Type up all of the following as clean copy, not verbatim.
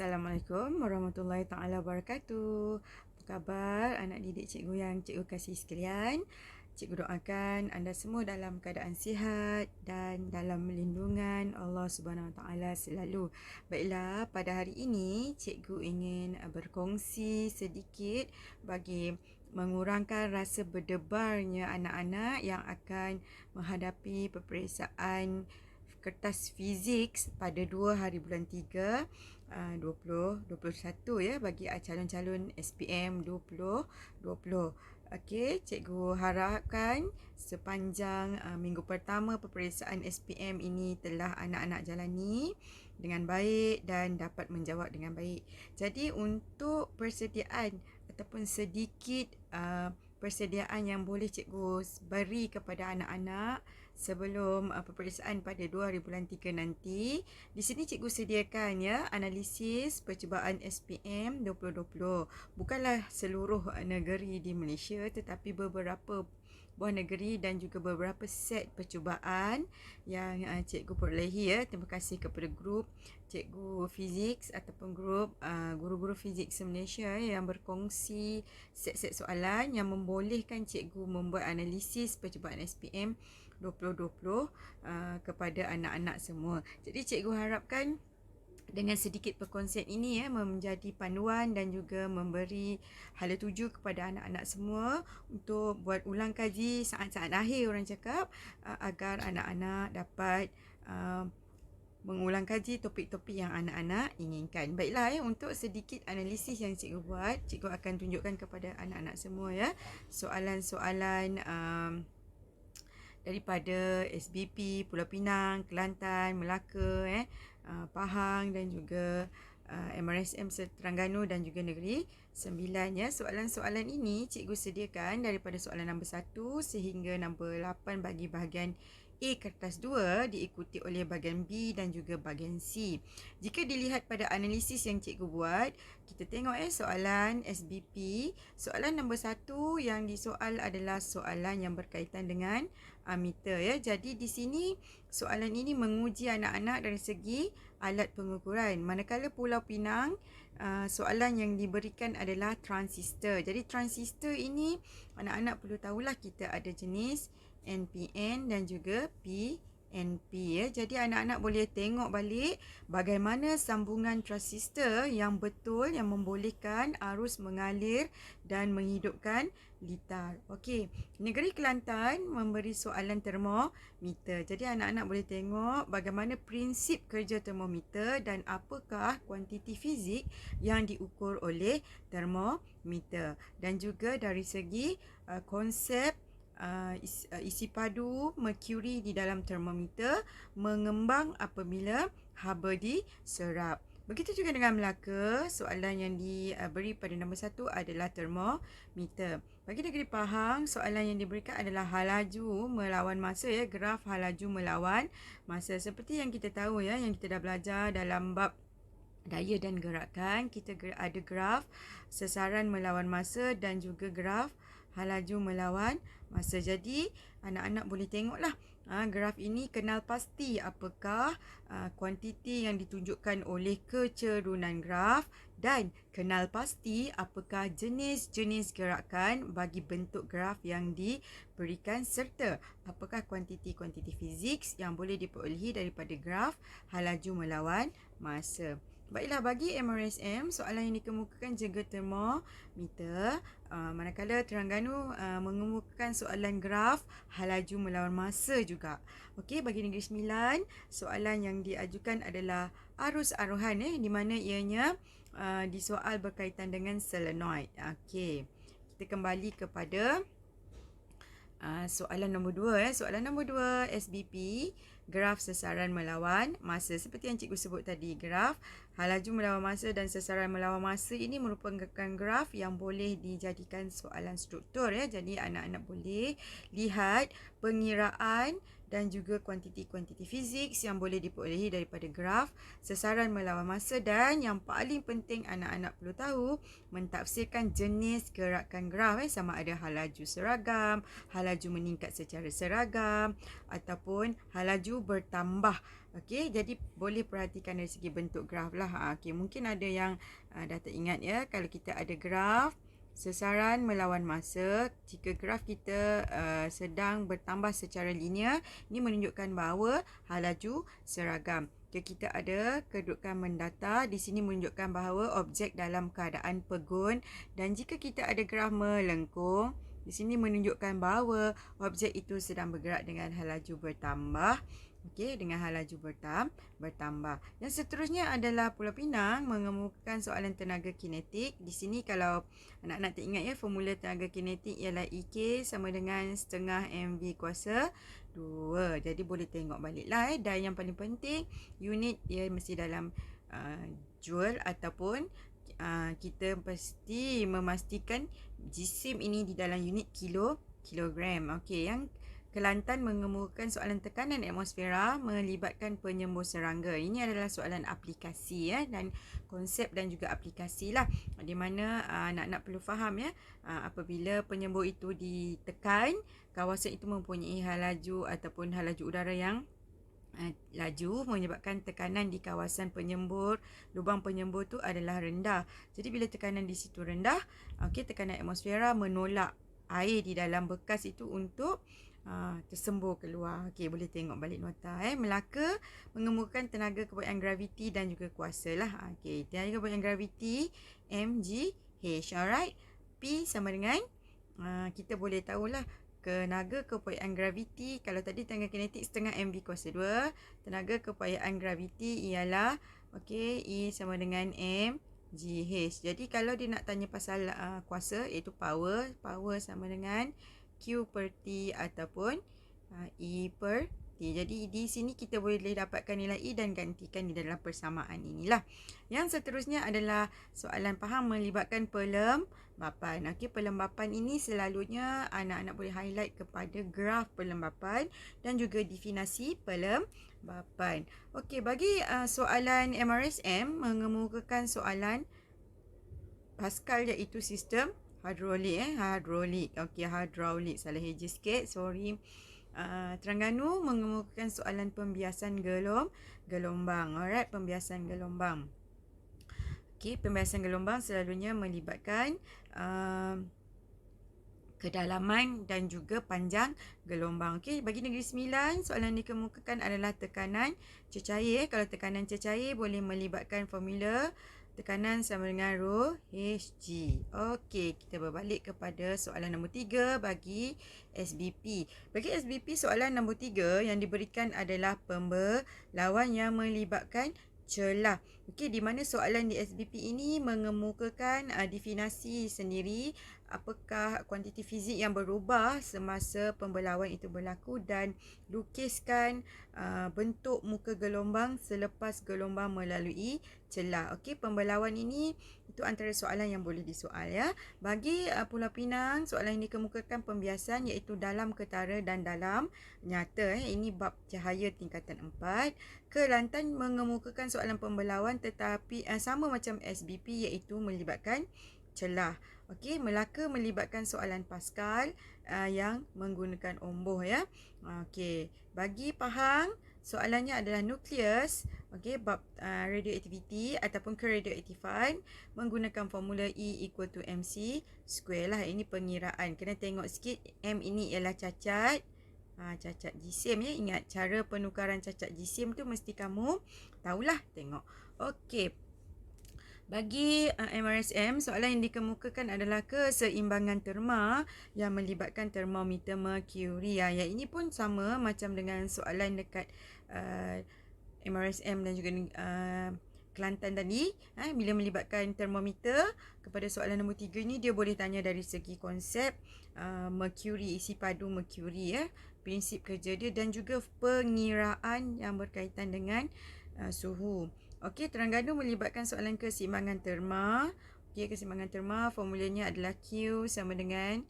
Assalamualaikum warahmatullahi taala wabarakatuh. Apa khabar anak didik cikgu yang cikgu kasih sekalian? Cikgu doakan anda semua dalam keadaan sihat dan dalam lindungan Allah Subhanahu Wa Taala selalu. Baiklah, pada hari ini cikgu ingin berkongsi sedikit bagi mengurangkan rasa berdebarnya anak-anak yang akan menghadapi peperiksaan kertas fizik pada 2 hari bulan 3 2021 ya, bagi calon-calon SPM 2020. Okey, cikgu harapkan sepanjang minggu pertama peperiksaan SPM ini telah anak-anak jalani dengan baik dan dapat menjawab dengan baik. Jadi untuk persediaan ataupun sedikit persediaan yang boleh cikgu beri kepada anak-anak sebelum peperiksaan pada 2 hari bulan 3 nanti. Di sini cikgu sediakan ya analisis percubaan SPM 2020. Bukanlah seluruh negeri di Malaysia tetapi beberapa buah negeri dan juga beberapa set percubaan yang cikgu perolehi ya. Terima kasih kepada grup cikgu fizik ataupun grup guru-guru fizik se-Malaysia yang berkongsi set-set soalan yang membolehkan cikgu membuat analisis percubaan SPM 2020 kepada anak-anak semua. Jadi cikgu harapkan dengan sedikit perkongsian ini ya menjadi panduan dan juga memberi hala tuju kepada anak-anak semua untuk buat ulang kaji saat-saat akhir orang cakap, agar anak-anak dapat mengulang kaji topik-topik yang anak-anak inginkan. Baiklah ya, untuk sedikit analisis yang cikgu buat, cikgu akan tunjukkan kepada anak-anak semua ya soalan-soalan daripada SBP, Pulau Pinang, Kelantan, Melaka, Pahang dan juga MRSM Terengganu dan juga Negeri Sembilan ya. Soalan-soalan ini cikgu sediakan daripada soalan nombor 1 sehingga nombor 8 bagi bahagian A kertas 2 diikuti oleh bahagian B dan juga bahagian C. Jika dilihat pada analisis yang cikgu buat, kita tengok soalan SBP. Soalan nombor 1 yang disoal adalah soalan yang berkaitan dengan meter ya. Jadi di sini soalan ini menguji anak-anak dari segi alat pengukuran. Manakala Pulau Pinang, soalan yang diberikan adalah transistor. Jadi transistor ini anak-anak perlu tahulah kita ada jenis NPN dan juga PNP ya. Jadi anak-anak boleh tengok balik bagaimana sambungan transistor yang betul yang membolehkan arus mengalir dan menghidupkan litar. Okey, Negeri Kelantan memberi soalan termometer. Jadi anak-anak boleh tengok bagaimana prinsip kerja termometer dan apakah kuantiti fizik yang diukur oleh termometer. Dan juga dari segi konsep isi padu merkuri di dalam termometer mengembang apabila haba diserap. Begitu juga dengan Melaka, soalan yang diberi pada nombor 1 adalah termometer. Bagi negeri Pahang, soalan yang diberikan adalah hal laju melawan masa ya, graf hal laju melawan masa. Seperti yang kita tahu ya, yang kita dah belajar dalam bab daya dan gerakan, kita ada graf sesaran melawan masa dan juga graf hal laju melawan masa. Jadi anak-anak boleh tengoklah graf ini, kenal pasti apakah kuantiti yang ditunjukkan oleh kecerunan graf dan kenal pasti apakah jenis-jenis gerakan bagi bentuk graf yang diberikan serta apakah kuantiti-kuantiti fizik yang boleh diperolehi daripada graf hal laju melawan masa. Baiklah, bagi MRSM, soalan yang dikemukakan juga termometer. Manakala Terengganu mengemukakan soalan graf hal laju melawan masa juga. Okey, bagi Negeri Sembilan, soalan yang diajukan adalah arus aruhan di mana ianya disoal berkaitan dengan solenoid. Okey, kita kembali kepada soalan nombor 2 Soalan nombor 2 SBP, graf sesaran melawan masa. Seperti yang cikgu sebut tadi, graf hal laju melawan masa dan sesaran melawan masa ini merupakan graf yang boleh dijadikan soalan struktur ya. Jadi anak-anak boleh lihat pengiraan dan juga kuantiti-kuantiti fizik yang boleh diperolehi daripada graf, sesaran melawan masa, dan yang paling penting anak-anak perlu tahu mentafsirkan jenis gerakan graf sama ada hal laju seragam, hal laju meningkat secara seragam ataupun hal laju bertambah. Okey, jadi boleh perhatikan dari segi bentuk graf lah. Okey, mungkin ada yang dah teringat ya, kalau kita ada graf sesaran melawan masa, jika graf kita sedang bertambah secara linear, ini menunjukkan bahawa hal laju seragam. Jika kita ada kedudukan mendata, di sini menunjukkan bahawa objek dalam keadaan pegun, dan jika kita ada graf melengkung, di sini menunjukkan bahawa objek itu sedang bergerak dengan hal laju bertambah. Okey, dengan hal laju bertambah. Yang seterusnya adalah Pulau Pinang mengemukakan soalan tenaga kinetik. Di sini kalau anak-anak teringat ya, formula tenaga kinetik ialah EK sama dengan setengah MV kuasa 2. Jadi boleh tengok baliklah. Dan yang paling penting, unit ia mesti dalam joule ataupun kita mesti memastikan jisim ini di dalam unit kilogram. Okey, yang Kelantan mengemukakan soalan tekanan atmosfera melibatkan penyembur serangga. Ini adalah soalan aplikasi ya, dan konsep dan juga aplikasi lah, di mana anak-anak perlu faham ya, apabila penyembur itu ditekan, kawasan itu mempunyai hal laju ataupun hal laju udara yang laju menyebabkan tekanan di kawasan penyembur, lubang penyembur tu adalah rendah. Jadi bila tekanan di situ rendah, tekanan atmosfera menolak air di dalam bekas itu untuk tersembur keluar. Okey, boleh tengok balik nota. Melaka mengemukakan tenaga kebaikan graviti dan juga kuasa lah. Okey, tenaga kebaikan graviti mgh. Alright. P sama dengan kita boleh tahulah tenaga keupayaan graviti. Kalau tadi tenaga kinetik setengah mv kuasa 2, tenaga keupayaan graviti ialah E sama dengan mgh. Jadi kalau dia nak tanya pasal kuasa, iaitu power sama dengan Q per T ataupun E per T. Jadi di sini kita boleh dapatkan nilai E dan gantikan di dalam persamaan inilah. Yang seterusnya adalah soalan faham melibatkan pelembapan. Pelembapan ini selalunya anak-anak boleh highlight kepada graf pelembapan dan juga definisi pelembapan. Okey, bagi soalan MRSM mengemukakan soalan Pascal iaitu sistem hidrolik. Okey, hidrolik. Salah hijau sikit. Sorry. Terengganu mengemukakan soalan pembiasan gelombang. Alright, pembiasan gelombang. Okey, pembiasan gelombang selalunya melibatkan kedalaman dan juga panjang gelombang. Okey, bagi Negeri Sembilan, soalan yang dikemukakan adalah tekanan cecair. Kalau tekanan cecair boleh melibatkan formula tekanan sama dengan rho Hg. Okey, kita berbalik kepada soalan nombor 3 bagi SBP. Bagi SBP, soalan nombor 3 yang diberikan adalah pembelawan yang melibatkan celah. Okey, di mana soalan di SBP ini mengemukakan definisi sendiri apakah kuantiti fizik yang berubah semasa pembelawan itu berlaku, dan lukiskan bentuk muka gelombang selepas gelombang melalui celah. Okey, pembelawan ini itu antara soalan yang boleh disoal ya. Bagi Pulau Pinang, soalan yang dikemukakan pembiasan iaitu dalam ketara dan dalam nyata. Ini bab cahaya tingkatan 4. Kelantan mengemukakan soalan pembelawan tetapi sama macam SBP iaitu melibatkan celah. Okey, Melaka melibatkan soalan Pascal yang menggunakan omboh ya. Okey, bagi Pahang soalannya adalah nukleus. Okey, bab radioaktiviti ataupun keradioaktifan menggunakan formula E equal to mc square lah. Ini pengiraan. Kena tengok sikit, M ini ialah cacat jisim ya. Ingat cara penukaran cacat jisim tu mesti kamu tahulah, tengok. Okey. Bagi MRSM, soalan yang dikemukakan adalah keseimbangan terma yang melibatkan termometer merkuri. Yang ini pun sama macam dengan soalan dekat MRSM dan juga Kelantan tadi. Bila melibatkan termometer, kepada soalan nombor 3 ni dia boleh tanya dari segi konsep merkuri, isi padu merkuri ya, prinsip kerja dia dan juga pengiraan yang berkaitan dengan suhu. Okey, Terengganu melibatkan soalan keseimbangan terma. Okey, keseimbangan terma formulanya adalah Q sama dengan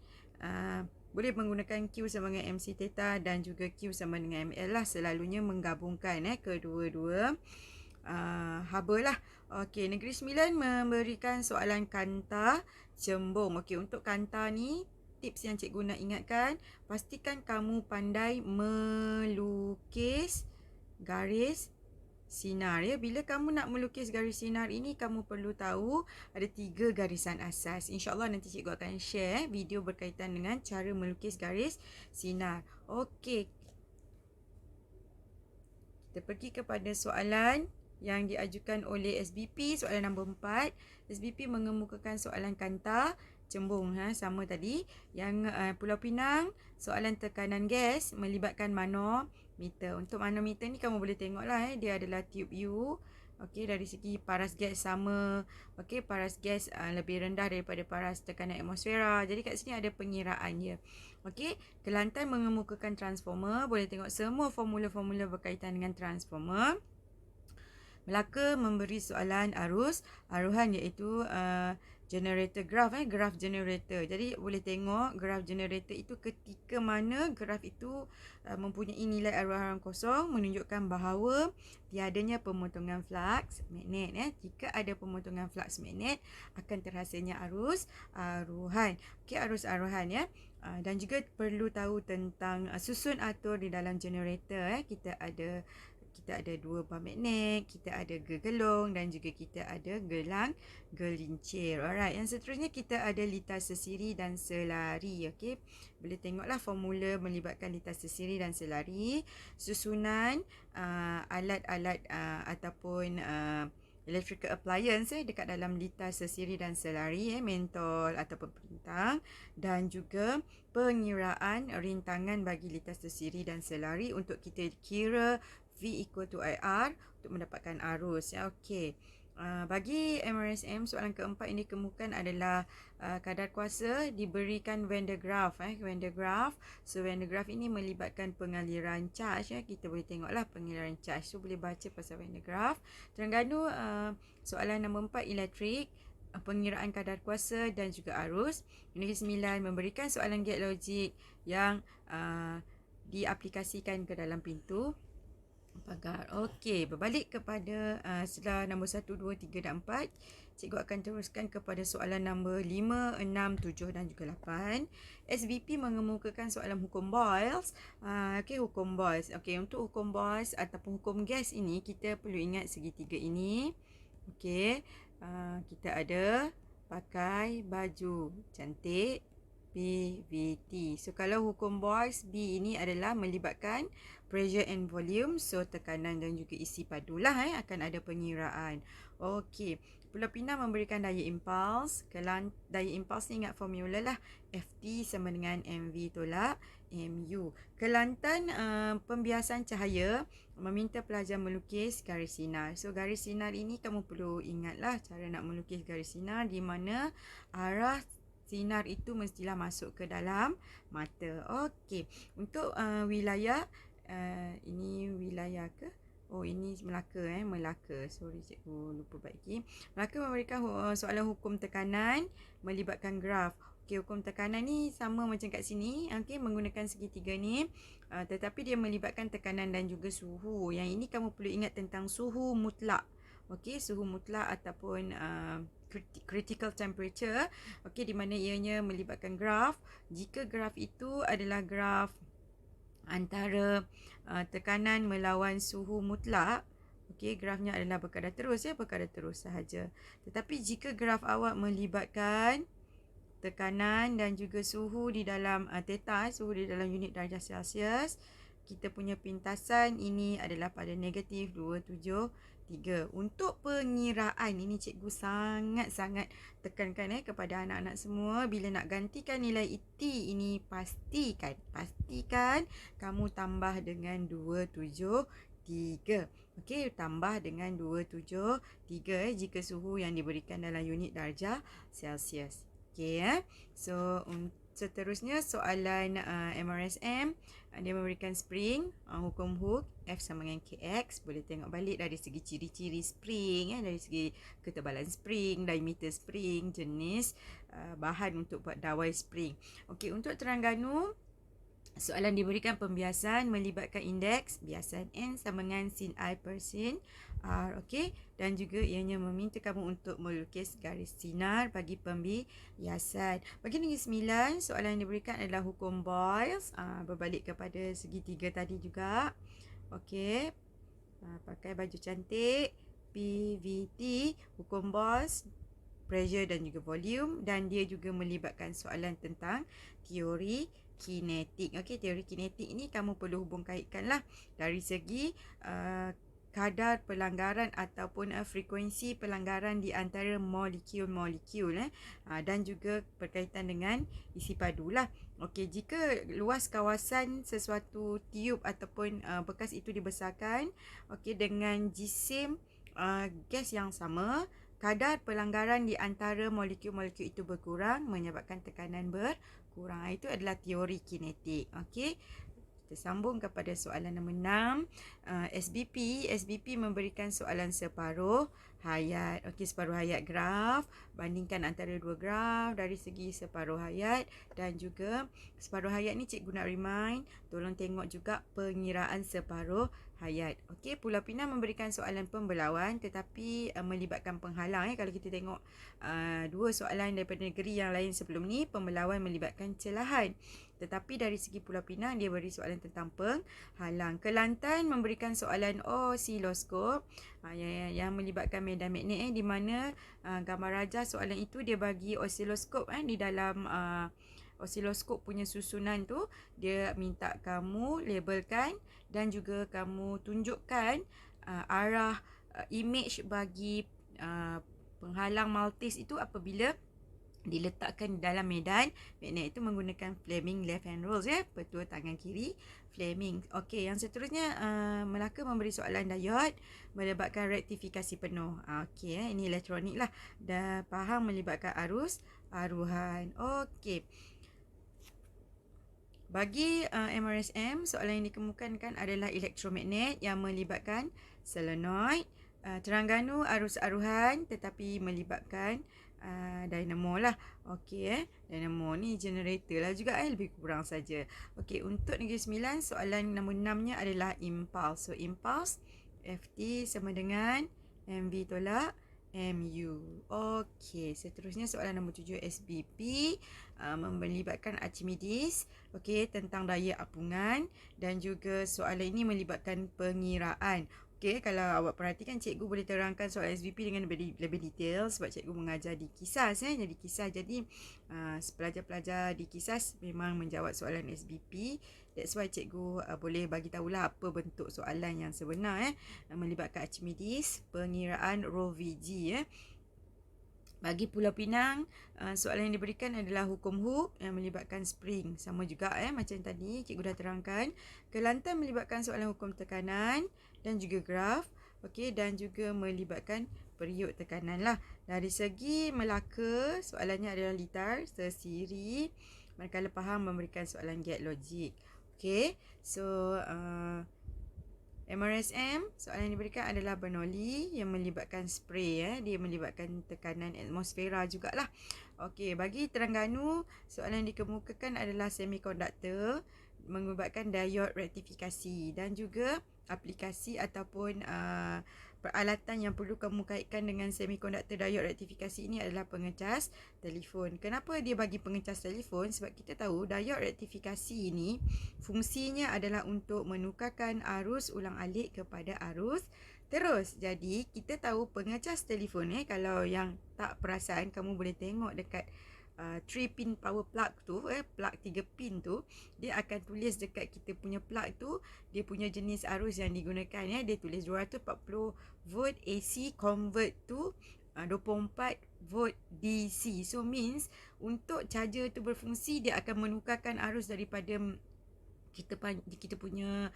boleh menggunakan Q sama dengan MC theta dan juga Q sama dengan ML lah. Selalunya menggabungkan kedua-dua haba lah. Okey, Negeri Sembilan memberikan soalan kanta cembung. Okey, untuk kanta ni tips yang cikgu nak ingatkan, pastikan kamu pandai melukis garis sinar ya. Bila kamu nak melukis garis sinar ini, kamu perlu tahu ada 3 garisan asas. InsyaAllah nanti cikgu akan share video berkaitan dengan cara melukis garis sinar. Okey, kita pergi kepada soalan yang diajukan oleh SBP, soalan nombor 4. SBP mengemukakan soalan kanta cembung sama tadi. Yang Pulau Pinang, soalan tekanan gas melibatkan manometer. Untuk manometer ni kamu boleh tengoklah dia adalah tube U. Okey, dari segi paras gas sama. Okey, paras gas lebih rendah daripada paras tekanan atmosfera. Jadi kat sini ada pengiraan dia. Okey, Kelantan mengemukakan transformer. Boleh tengok semua formula-formula berkaitan dengan transformer. Melaka memberi soalan arus aruhan iaitu generator graph graph generator. Jadi boleh tengok graph generator itu ketika mana graph itu mempunyai nilai aruhan kosong, menunjukkan bahawa tiadanya pemotongan flux magnet Jika ada pemotongan flux magnet, akan terhasilnya arus aruhan. Okey, arus aruhan dan juga perlu tahu tentang susun atur di dalam generator kita ada 2 bar magnet, kita ada gergelung dan juga kita ada gelang gelincir. Alright, yang seterusnya kita ada litar sesiri dan selari. Okey, boleh tengoklah formula melibatkan litar sesiri dan selari, susunan alat-alat ataupun electrical appliance dekat dalam litar sesiri dan selari, mentol ataupun perintang, dan juga pengiraan rintangan bagi litar sesiri dan selari untuk kita kira V equal to IR untuk mendapatkan arus. Okey. Bagi MRSM, soalan keempat ini dikemukakan adalah kadar kuasa diberikan Van der Graaf. Van der Graaf. So Van der Graaf ini melibatkan pengaliran charge. Kita boleh tengoklah pengaliran charge. So boleh baca pasal Van der Graaf. Terengganu, soalan nombor 4 elektrik, pengiraan kadar kuasa dan juga arus. Negeri Sembilan memberikan soalan gate logik yang diaplikasikan ke dalam pintu pagar. Okey, berbalik kepada setelah nombor 1, 2, 3 dan 4, cikgu akan teruskan kepada soalan nombor 5, 6, 7 dan juga 8. SBP mengemukakan soalan hukum Boyles. Okey, hukum Boyles. Okey, untuk hukum Boyles ataupun hukum gas ini, kita perlu ingat segitiga ini. Okey, kita ada pakai baju cantik PVT. So kalau hukum Boyles B ini adalah melibatkan pressure and volume, so tekanan dan juga isi padulah akan ada pengiraan. Okey, Pulau Pinang memberikan daya impuls. Daya impuls ni ingat formula lah, FT sama dengan MV tolak MU. Kelantan, pembiasan cahaya meminta pelajar melukis garis sinar. So garis sinar ini kamu perlu ingatlah cara nak melukis garis sinar, di mana arah sinar itu mestilah masuk ke dalam mata. Okey, untuk wilayah, ini wilayah ke? Oh, ini Melaka Melaka. Sorry, cikgu lupa baiki. Melaka memberikan soalan hukum tekanan melibatkan graf. Okey, hukum tekanan ni sama macam kat sini. Okey, menggunakan segitiga ni. Tetapi dia melibatkan tekanan dan juga suhu. Yang ini kamu perlu ingat tentang suhu mutlak. Okey, suhu mutlak ataupun critical temperature. Okey, di mana ianya melibatkan graf. Jika graf itu adalah graf antara tekanan melawan suhu mutlak, okey, grafnya adalah berkadar terus berkadar terus sahaja. Tetapi jika graf awak melibatkan tekanan dan juga suhu di dalam theta, suhu di dalam unit darjah Celsius, kita punya pintasan ini adalah pada negatif 273. Untuk pengiraan ini cikgu sangat-sangat tekankan kepada anak-anak semua, bila nak gantikan nilai IT ini pastikan kamu tambah dengan 273. Okey, tambah dengan 273 jika suhu yang diberikan dalam unit darjah Celsius. Okey, so Seterusnya soalan MRSM, dia memberikan spring, hukum Hooke, F sama dengan KX. Boleh tengok balik dari segi ciri-ciri spring, dari segi ketebalan spring, diameter spring, jenis bahan untuk buat dawai spring. Okey, untuk Terengganu, soalan diberikan pembiasan melibatkan indeks biasan N sama dengan sin I per sin R. Okey, dan juga ianya meminta kamu untuk melukis garis sinar bagi pembiasan. Bagi negeri Sembilan, soalan yang diberikan adalah hukum Boyles, berbalik kepada segitiga tadi juga. Okey, pakai baju cantik, PVT, hukum Boyles, pressure dan juga volume, dan dia juga melibatkan soalan tentang teori kinetik. Okey, teori kinetik ni kamu perlu hubung kaitkan lah dari segi kadar pelanggaran ataupun frekuensi pelanggaran di antara molekul-molekul dan juga berkaitan dengan isi padu lah. Okey, jika luas kawasan sesuatu tiub ataupun bekas itu dibesarkan, okey, dengan jisim gas yang sama, kadar pelanggaran di antara molekul-molekul itu berkurang menyebabkan tekanan berkurang. Itu adalah teori kinetik. Okey. Kita sambung kepada soalan nombor 6. SBP memberikan soalan separuh hayat. Okey, separuh hayat graf. Bandingkan antara dua graf dari segi separuh hayat dan juga separuh hayat ni cikgu nak remind, tolong tengok juga pengiraan separuh hayat. Okey, Pulau Pinang memberikan soalan pembelauan tetapi melibatkan penghalang. Kalau kita tengok dua soalan daripada negeri yang lain sebelum ni, pembelauan melibatkan celahan. Tetapi dari segi Pulau Pinang, dia beri soalan tentang penghalang. Kelantan memberikan soalan osiloskop yang melibatkan medan magnet di mana gambar rajah soalan itu dia bagi osiloskop di dalam osiloskop punya susunan tu, dia minta kamu labelkan dan juga kamu tunjukkan arah image bagi penghalang maltis itu apabila diletakkan dalam medan magnet itu menggunakan Fleming left hand rules, petua tangan kiri Fleming. Okey, yang seterusnya Melaka memberi soalan diode melibatkan rektifikasi penuh. Okey, ini elektronik lah. Dan faham melibatkan arus aruhan. Okey. Bagi MRSM, soalan yang dikemukakan adalah elektromagnet yang melibatkan solenoid. Terengganu arus aruhan tetapi melibatkan dynamo lah. Okey, dynamo ni generator lah juga lebih kurang saja. Okey, untuk Negeri Sembilan, soalan nombor 6-nya adalah impulse. So impulse FT sama dengan MV tolak MU. Okey, seterusnya soalan nombor 7 SBP melibatkan Archimedes. Okey, tentang daya apungan dan juga soalan ini melibatkan pengiraan. Okey, kalau awak perhatikan, cikgu boleh terangkan soalan SBP dengan lebih detail sebab cikgu mengajar di KISAS. Jadi KISAS, jadi pelajar-pelajar di KISAS memang menjawab soalan SBP. That's why cikgu boleh bagi tahulah apa bentuk soalan yang sebenar melibatkan Archimedes, pengiraan rho VG. Bagi Pulau Pinang, soalan yang diberikan adalah hukum Hooke yang melibatkan spring. Sama juga macam tadi cikgu dah terangkan. Kelantan melibatkan soalan hukum tekanan dan juga graf. Okey, dan juga melibatkan period tekanan lah. Dari segi Melaka, soalannya adalah litar tersiri. Manakala faham memberikan soalan gate logik. Okey, so MRSM, soalan yang diberikan adalah Bernoulli yang melibatkan spray. Dia melibatkan tekanan atmosfera jugalah. Okey, bagi Terengganu, soalan yang dikemukakan adalah semikonduktor melibatkan diode rektifikasi dan juga aplikasi ataupun peralatan yang perlu kamu kaitkan dengan semikonduktor diode rektifikasi ini adalah pengecas telefon. Kenapa dia bagi pengecas telefon? Sebab kita tahu diode rektifikasi ini fungsinya adalah untuk menukarkan arus ulang-alik kepada arus terus. Jadi kita tahu pengecas telefon kalau yang tak perasan, kamu boleh tengok dekat 3-pin power plug tu, plug 3 pin tu, dia akan tulis dekat kita punya plug tu, dia punya jenis arus yang digunakan. Dia tulis 240 volt AC convert to 24 volt DC. So means untuk charger tu berfungsi, dia akan menukarkan arus daripada kita punya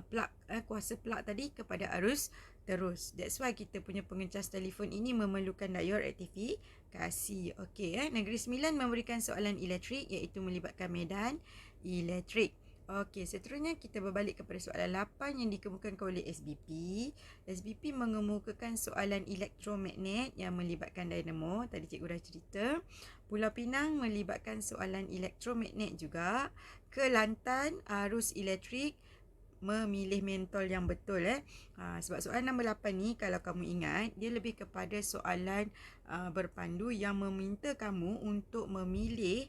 plug, kuasa plug tadi kepada arus terus. That's why kita punya pengecas telefon ini memerlukan diode rektifikasi. Okey, Negeri Sembilan memberikan soalan elektrik iaitu melibatkan medan elektrik. Okey, seterusnya kita berbalik kepada soalan 8 yang dikemukakan oleh SBP. SBP mengemukakan soalan elektromagnet yang melibatkan dinamo. Tadi cikgu dah cerita. Pulau Pinang melibatkan soalan elektromagnet juga. Kelantan arus elektrik memilih mentol yang betul. Sebab soalan nombor 8 ni kalau kamu ingat, dia lebih kepada soalan berpandu yang meminta kamu untuk memilih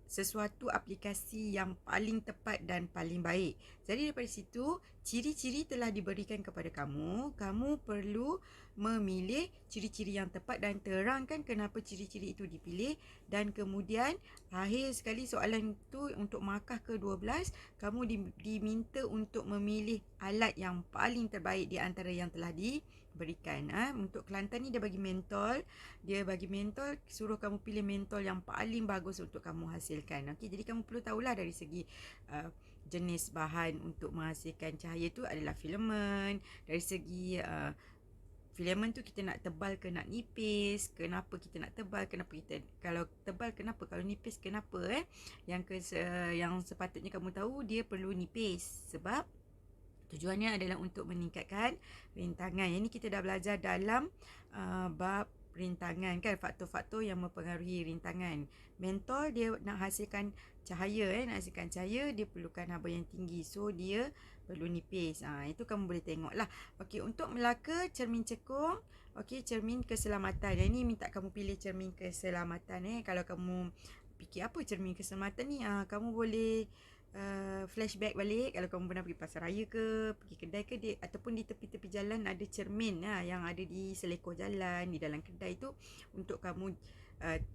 sesuatu aplikasi yang paling tepat dan paling baik. Jadi daripada situ, ciri-ciri telah diberikan kepada kamu. Kamu perlu memilih ciri-ciri yang tepat dan terangkan kenapa ciri-ciri itu dipilih. Dan kemudian, akhir sekali soalan itu untuk markah ke-12, kamu diminta untuk memilih alat yang paling terbaik di antara yang telah diberikan. Untuk Kelantan ni dia bagi mentol. Dia bagi mentol, suruh kamu pilih mentol yang paling bagus untuk kamu hasilkan. Okey, jadi kamu perlu tahulah dari segi jenis bahan untuk menghasilkan cahaya tu adalah filament. Dari segi filament tu kita nak tebal ke nak nipis, kenapa kita nak tebal, kenapa kita kalau tebal kenapa, kalau nipis kenapa. Yang sepatutnya kamu tahu, dia perlu nipis sebab tujuannya adalah untuk meningkatkan rintangan. Yang ni kita dah belajar dalam bab rintangan kan, faktor-faktor yang mempengaruhi rintangan. Mentol dia nak hasilkan cahaya, nak hasilkan cahaya dia perlukan haba yang tinggi, so dia perlu nipis. Itu kamu boleh tengok lah. Okey, untuk Melaka cermin cekung, okey, cermin keselamatan. Yang ni minta kamu pilih cermin keselamatan. Kalau kamu fikir apa cermin keselamatan ni, kamu boleh flashback balik kalau kamu pernah pergi pasar raya ke, pergi kedai ke, ataupun di tepi-tepi jalan ada cermin yang ada di selekor jalan, di dalam kedai tu, untuk kamu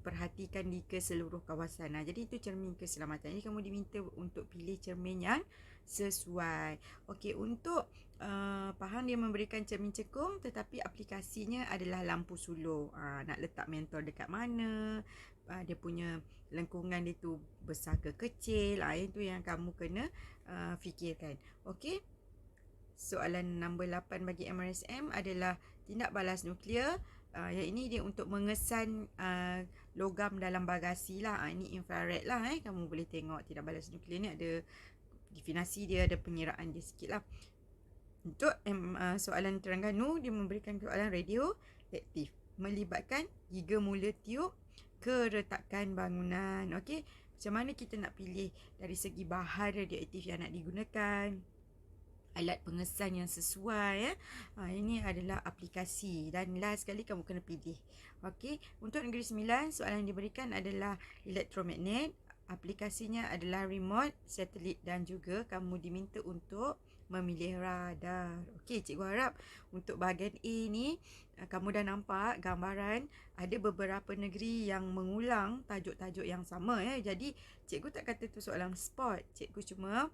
perhatikan di keseluruh kawasan. Jadi itu cermin keselamatan. Jadi kamu diminta untuk pilih cermin yang sesuai. Okey, untuk Pahang dia memberikan cermin cekung tetapi aplikasinya adalah lampu sulur. Nak letak mentol dekat mana, dia punya lengkungan dia tu besar ke kecil, itu yang kamu kena fikirkan. Okey, soalan nombor 8 bagi MRSM adalah tindak balas nuklear. Yang ini dia untuk mengesan logam dalam bagasi lah. Ini infrared lah. Kamu boleh tengok tindak balas nuklear ni ada definisi dia, ada pengiraan dia sikit lah. Untuk soalan Terengganu, dia memberikan soalan radioaktif melibatkan giga mula tiup keretakan bangunan. Okey, macam mana kita nak pilih dari segi bahan radioaktif yang nak digunakan, alat pengesan yang sesuai. Ini adalah aplikasi dan last sekali kamu kena pilih. Okey, untuk Negeri Sembilan soalan yang diberikan adalah elektromagnet. Aplikasinya adalah remote, satelit dan juga kamu diminta untuk memilih radar. Okey, cikgu harap untuk bahagian A ni kamu dah nampak gambaran ada beberapa negeri yang mengulang tajuk-tajuk yang sama. Jadi cikgu tak kata tu soalan spot. Cikgu cuma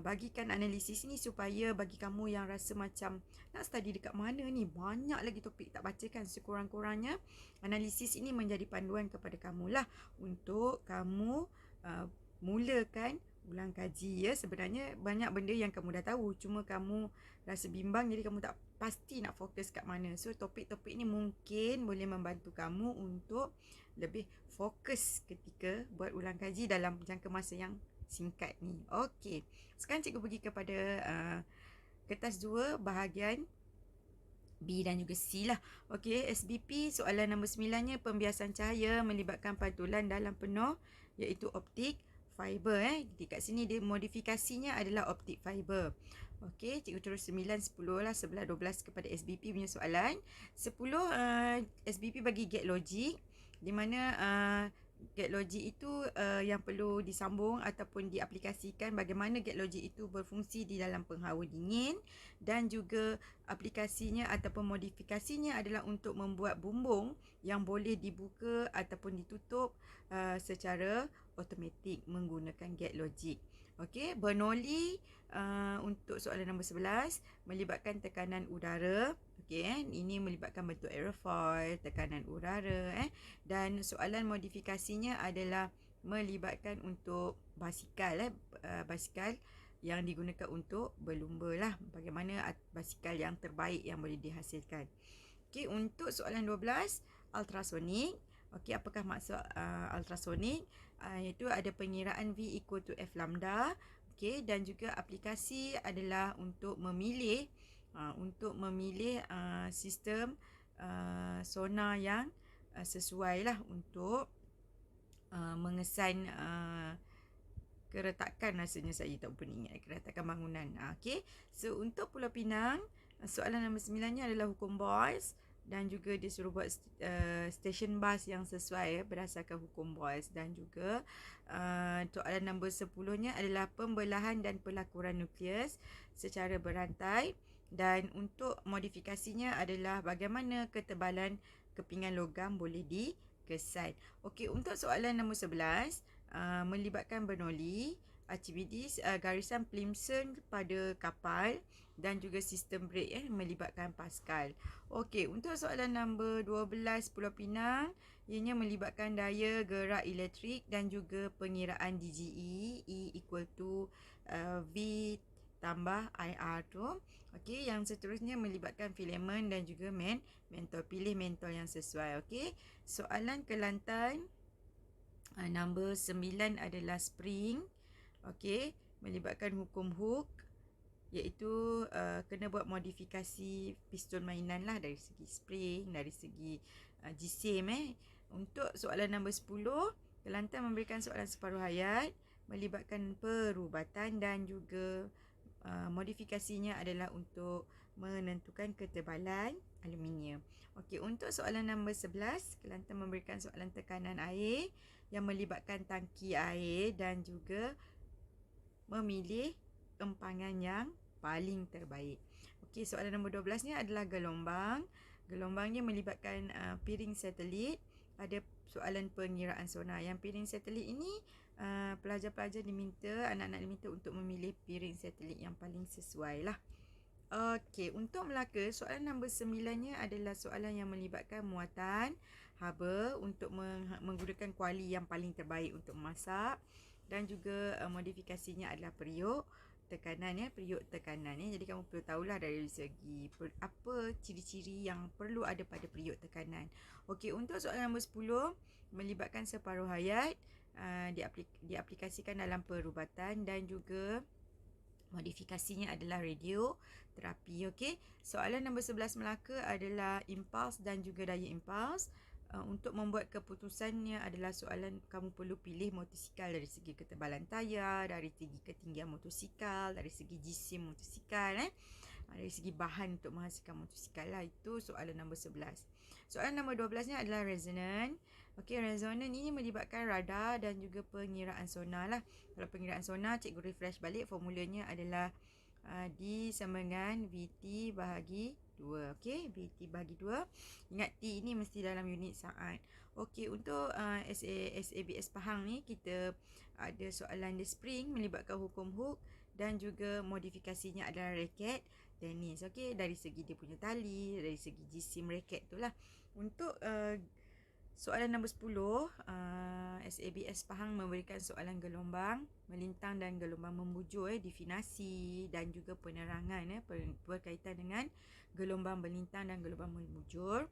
bagikan analisis ni supaya bagi kamu yang rasa macam nak study dekat mana ni, banyak lagi topik tak baca kan, sekurang-kurangnya analisis ini menjadi panduan kepada kamu lah untuk kamu mulakan ulang kaji. Sebenarnya banyak benda yang kamu dah tahu, cuma kamu rasa bimbang jadi kamu tak pasti nak fokus kat mana. So topik-topik ni mungkin boleh membantu kamu untuk lebih fokus ketika buat ulang kaji dalam jangka masa yang singkat ni. Okey, sekarang cikgu pergi kepada kertas 2 bahagian B dan juga C lah. Okey, SBP soalan nombor 9-nya pembiasan cahaya melibatkan pantulan dalam penuh iaitu optik fiber. Dekat sini dia modifikasinya adalah optik fiber. Okey, cikgu terus 9, 10 lah, 11, 12 kepada SBP punya soalan. 10 SBP bagi gate logik, di mana gate logik itu yang perlu disambung ataupun diaplikasikan, bagaimana gate logik itu berfungsi di dalam penghawa dingin, dan juga aplikasinya ataupun modifikasinya adalah untuk membuat bumbung yang boleh dibuka ataupun ditutup secara automatik menggunakan gate logik. Okey, Bernoulli untuk soalan nombor 11 melibatkan tekanan udara. Okey, ini melibatkan bentuk aerofoil, tekanan udara. Dan soalan modifikasinya adalah melibatkan untuk basikal. Basikal yang digunakan untuk berlumba lah. Bagaimana basikal yang terbaik yang boleh dihasilkan. Okey, untuk soalan 12, ultrasonik. Okey, apakah maksud ultrasonik? Iaitu ada pengiraan V equal to F lambda. Okey, dan juga aplikasi adalah untuk memilih sistem sonar yang sesuai lah untuk mengesan keretakan, rasanya saya tak pun ingat keretakan bangunan. Okey. So untuk Pulau Pinang, soalan nombor 9-nya adalah hukum Boyce dan juga dia suruh buat stesen bas yang sesuai berdasarkan hukum Boyce, dan juga soalan nombor 10-nya adalah pembelahan dan pelakuran nukleus secara berantai, dan untuk modifikasinya adalah bagaimana ketebalan kepingan logam boleh dikesan. Okey, untuk soalan nombor 11, melibatkan Bernoulli, Archimedes, garisan Plimsoll pada kapal, dan juga sistem brake melibatkan Pascal. Okey, untuk soalan nombor 12 Pulau Pinang, ianya melibatkan daya gerak elektrik dan juga pengiraan DGE, E equal to V tambah IR tu. Okey, yang seterusnya melibatkan filament dan juga mentol. Pilih mentol yang sesuai. Okey, soalan Kelantan, nombor 9 adalah spring. Okey, melibatkan hukum Hooke, iaitu kena buat modifikasi piston mainan lah dari segi spring, dari segi jisim. Untuk soalan nombor 10, Kelantan memberikan soalan separuh hayat, melibatkan perubatan dan juga modifikasinya adalah untuk menentukan ketebalan aluminium. Okey, untuk soalan nombor 11, Kelantan memberikan soalan tekanan air yang melibatkan tangki air dan juga memilih empangan yang paling terbaik. Okey, soalan nombor 12-nya adalah gelombang. Gelombangnya melibatkan piring satelit. Ada soalan pengiraan sonar. Yang piring satelit ini pelajar-pelajar diminta, anak-anak diminta untuk memilih piring satelit yang paling sesuai lah. Okey, untuk Melaka, soalan nombor 9-nya adalah soalan yang melibatkan muatan haba untuk menggunakan kuali yang paling terbaik untuk memasak, dan juga modifikasinya adalah periuk tekanan periuk tekanan Jadi kamu perlu tahulah dari segi apa ciri-ciri yang perlu ada pada periuk tekanan. Okey, untuk soalan nombor 10, melibatkan separuh hayat, diaplikasikan dalam perubatan dan juga modifikasinya adalah radioterapi. Okey, soalan nombor 11 Melaka adalah impuls dan juga daya impuls. Untuk membuat keputusannya adalah soalan kamu perlu pilih motosikal dari segi ketebalan tayar, dari segi ketinggian motosikal, dari segi jisim motosikal, dari segi bahan untuk menghasilkan motosikal lah. Itu soalan nombor 11. Soalan nombor 12-nya adalah resonan. Okey, resonan ini melibatkan radar dan juga pengiraan sonar lah. Kalau pengiraan sonar, cikgu refresh balik, formulanya adalah D sama dengan VT bahagi 2. Okey, VT bahagi 2. Ingat T ini mesti dalam unit saat. Okey, untuk SABS Pahang ni, kita ada soalan The Spring melibatkan hukum Hooke dan juga modifikasinya adalah raket tenis. Okey, dari segi dia punya tali, dari segi jisim raket tu lah. Untuk soalan nombor 10, SABS Pahang memberikan soalan gelombang melintang dan gelombang membujur, definasi dan juga penerangan berkaitan dengan gelombang melintang dan gelombang membujur.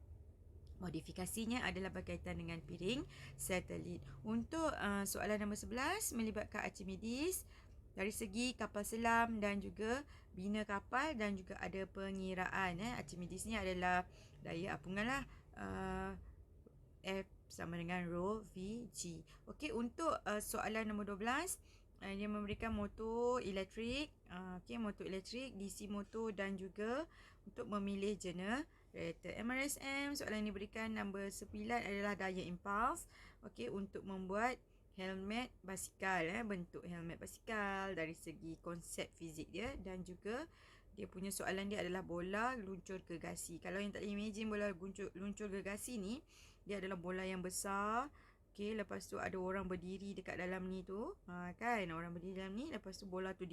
Modifikasinya adalah berkaitan dengan piring satelit. Untuk soalan nombor 11, melibatkan Archimedes dari segi kapal selam dan juga bina kapal, dan juga ada pengiraan. Archimedes ni adalah daya apungan lah, F sama dengan rho VG. Okey, untuk soalan nombor 12, dia memberikan motor elektrik, motor elektrik, DC motor dan juga untuk memilih generator. MRSM, soalan ini diberikan nombor 9 adalah daya impuls. Okey, untuk membuat helmet basikal, bentuk helmet basikal dari segi konsep fizik dia, dan juga dia punya soalan dia adalah bola luncur gergasi. Kalau yang tak imagine bola luncur gergasi ni, dia adalah bola yang besar. Okey, lepas tu ada orang berdiri dekat dalam ni tu. Kan, orang berdiri dalam ni, lepas tu bola tu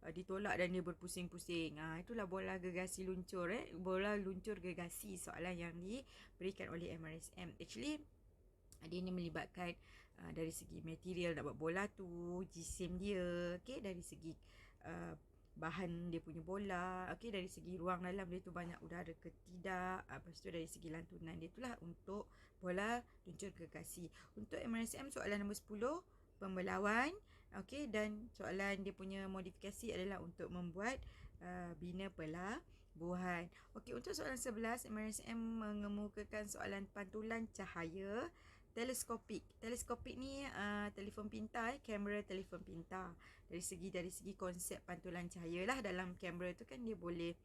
ditolak dan dia berpusing-pusing. Itulah bola gergasi luncur. Bola luncur gergasi, soalan yang diberikan oleh MRSM. Actually, dia ni melibatkan dari segi material nak buat bola tu, jisim dia, dari segi bahan dia punya bola, okey, dari segi ruang dalam dia tu banyak udara ke tidak, lepas tu dari segi lantunan dia itulah untuk bola luncur gergasi. Untuk MRSM soalan nombor 10 pembelawan, okey, dan soalan dia punya modifikasi adalah untuk membuat bina pelabuhan. Okey, untuk soalan 11 MRSM mengemukakan soalan pantulan cahaya teleskopik. Teleskopik ni telefon pintar, kamera telefon pintar. Dari segi konsep pantulan cahaya lah, dalam kamera tu kan dia boleh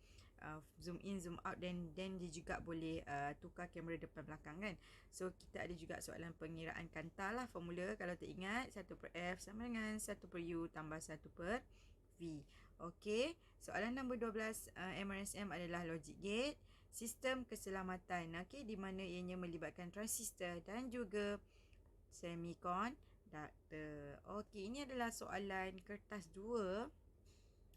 zoom in, zoom out, dan dia juga boleh tukar kamera depan belakang kan. So kita ada juga soalan pengiraan kantar lah, formula kalau tak ingat 1/F sama dengan 1/U tambah 1/V. Okey, soalan nombor 12 MRSM adalah logic gate, sistem keselamatan, okey, di mana ianya melibatkan transistor dan juga semikonduktor. Okey, ini adalah soalan kertas 2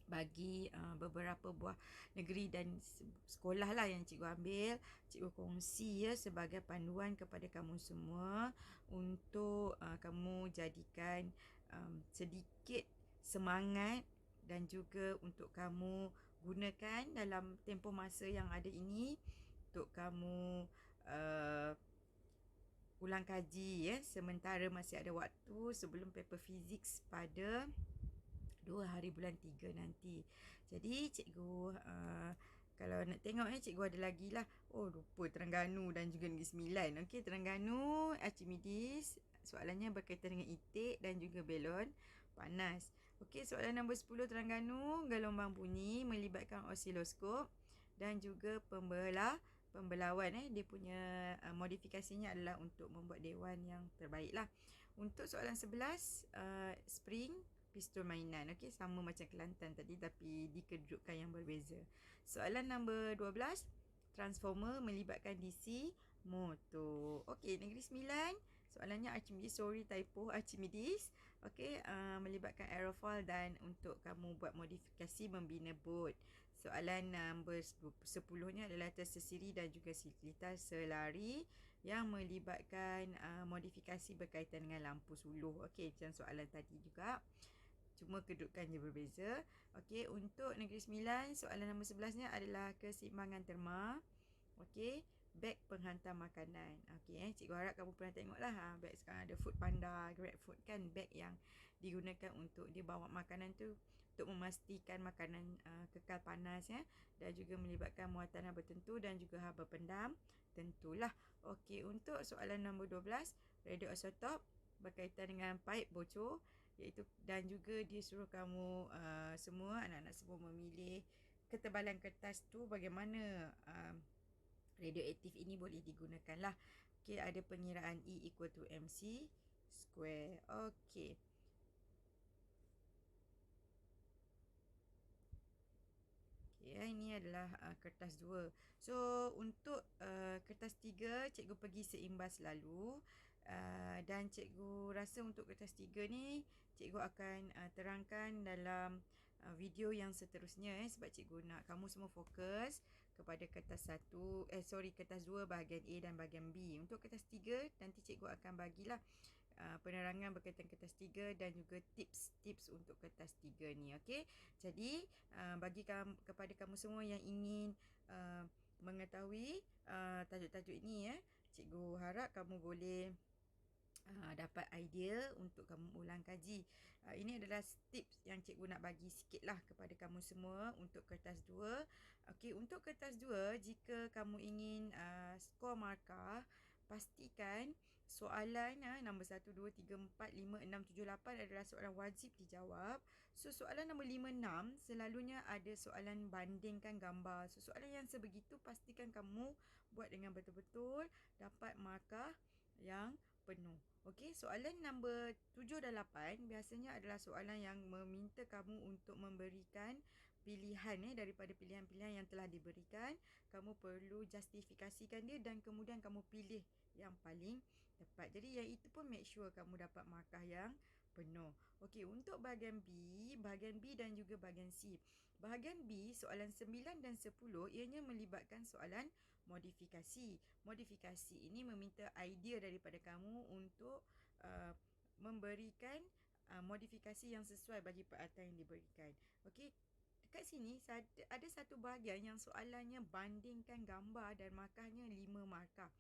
bagi beberapa buah negeri dan sekolah lah yang cikgu ambil. Cikgu kongsi ya sebagai panduan kepada kamu semua untuk kamu jadikan sedikit semangat dan juga untuk kamu gunakan dalam tempoh masa yang ada ini untuk kamu ulang kaji ya, sementara masih ada waktu sebelum paper fizik pada 2 hari bulan 3 nanti. Jadi cikgu kalau nak tengok cikgu ada lagi lah. Oh, lupa Terengganu dan juga Negeri Sembilan. Okey, Terengganu, Archimedes, soalannya berkaitan dengan itik dan juga belon panas. Okey, soalan nombor 10 Terengganu, gelombang bunyi melibatkan osiloskop dan juga pembelawan. Dia punya modifikasinya adalah untuk membuat dewan yang terbaik lah. Untuk soalan 11 spring pistol mainan. Okey, sama macam Kelantan tadi tapi di kedudukan yang berbeza. Soalan nombor 12, transformer melibatkan DC motor. Okey, Negeri Sembilan, soalannya Archimedes, sorry typo, Archimedes. Okey, melibatkan aerofoil dan untuk kamu buat modifikasi membina bot. Soalan nombor 10-nya adalah tersesiri dan juga silita selari yang melibatkan modifikasi berkaitan dengan lampu suluh. Okey, macam soalan tadi juga, cuma kedudukannya berbeza. Okey, untuk Negeri Sembilan, soalan nombor 11-nya adalah keseimbangan terma. Okey, beg penghantar makanan. Okey, cikgu harap kamu pernah tengoklah beg sekarang ada Food Panda, GrabFood kan, beg yang digunakan untuk dia bawa makanan tu untuk memastikan makanan kekal panas ya, dan juga melibatkan muatan haba tentu dan juga haba pendam tentulah. Okey, untuk soalan nombor 12, radioisotop berkaitan dengan paip bocor, iaitu, dan juga dia suruh kamu semua anak-anak semua memilih ketebalan kertas tu bagaimana radioaktif ini boleh digunakan lah. Okey, ada pengiraan E equal to MC square. Okey. Ya, ini adalah kertas 2. So, untuk kertas 3, cikgu pergi seimbas lalu. Dan cikgu rasa untuk kertas 3 ni, cikgu akan terangkan dalam video yang seterusnya sebab cikgu nak kamu semua fokus kepada kertas 1, kertas 2 bahagian A dan bahagian B. Untuk kertas 3, nanti cikgu akan bagilah penerangan berkaitan kertas 3 dan juga tips-tips untuk kertas 3 ni. Okey. Jadi bagi kepada kamu semua yang ingin mengetahui tajuk-tajuk ini cikgu harap kamu boleh dapat idea untuk kamu ulang kaji. Ini adalah tips yang cikgu nak bagi sikit lah kepada kamu semua untuk kertas 2. Okey, untuk kertas 2, jika kamu ingin skor markah, pastikan soalan nombor 1, 2, 3, 4, 5, 6, 7, 8 adalah soalan wajib dijawab. So soalan nombor 5, 6 selalunya ada soalan bandingkan gambar. So soalan yang sebegitu pastikan kamu buat dengan betul-betul dapat markah yang penuh. Okey, soalan nombor 7 dan 8 biasanya adalah soalan yang meminta kamu untuk memberikan pilihan daripada pilihan-pilihan yang telah diberikan. Kamu perlu justifikasikan dia dan kemudian kamu pilih yang paling tepat. Jadi yang itu pun make sure kamu dapat markah yang penuh. Okey, untuk bahagian B dan juga bahagian C. Bahagian B, soalan 9 dan 10 ianya melibatkan soalan modifikasi. Modifikasi ini meminta idea daripada kamu untuk memberikan modifikasi yang sesuai bagi peralatan yang diberikan. Okey, dekat sini ada satu bahagian yang soalannya bandingkan gambar dan markahnya 5 markah.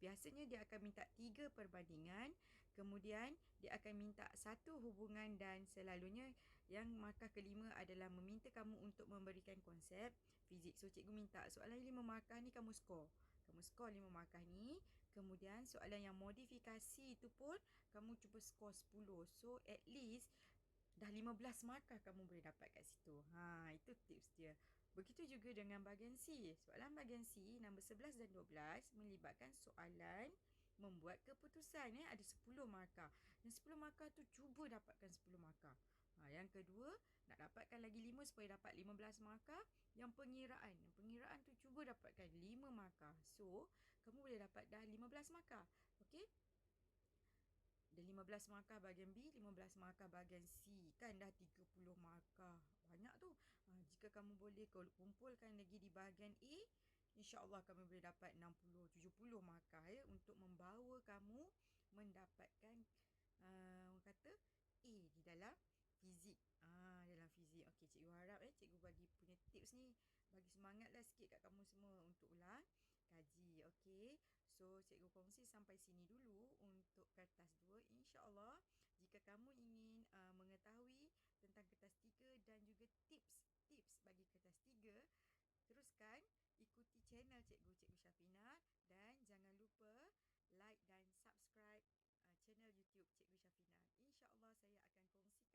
Biasanya dia akan minta 3 perbandingan, kemudian dia akan minta satu hubungan dan selalunya yang markah kelima adalah meminta kamu untuk memberikan konsep fizik. So cikgu minta soalan 5 markah ni kamu skor. Kamu skor 5 markah ni, kemudian soalan yang modifikasi tu pun kamu cuba skor 10. So at least dah 15 markah kamu boleh dapat kat situ. Itu tips dia. Begitu juga dengan bahagian C. Soalan bahagian C, nombor 11 dan 12 melibatkan soalan membuat keputusan. Ada 10 markah. Yang 10 markah tu cuba dapatkan 10 markah. Yang kedua, nak dapatkan lagi 5 supaya dapat 15 markah. Yang pengiraan tu cuba dapatkan 5 markah. So, kamu boleh dapat dah 15 markah. Okey? Ada 15 markah bahagian B, 15 markah bahagian C. Kan dah 30 markah. Banyak tu. Jika kamu boleh kumpulkan lagi di bahagian A, insya-Allah kamu boleh dapat 60, 70 markah untuk membawa kamu mendapatkan orang kata A di dalam fizik. Dalam fizik. Okey, cikgu harap cikgu bagi punya tips ni bagi semangatlah sikit kat kamu semua untuk ulang kaji. Okey. So, cikgu kongsi sampai sini dulu untuk kertas 2. InsyaAllah, jika kamu ingin mengetahui tentang kertas 3 dan juga tips bagi kertas 3, teruskan ikuti channel Cikgu Syafina dan jangan lupa like dan subscribe channel YouTube Cikgu Syafina. InsyaAllah saya akan kongsi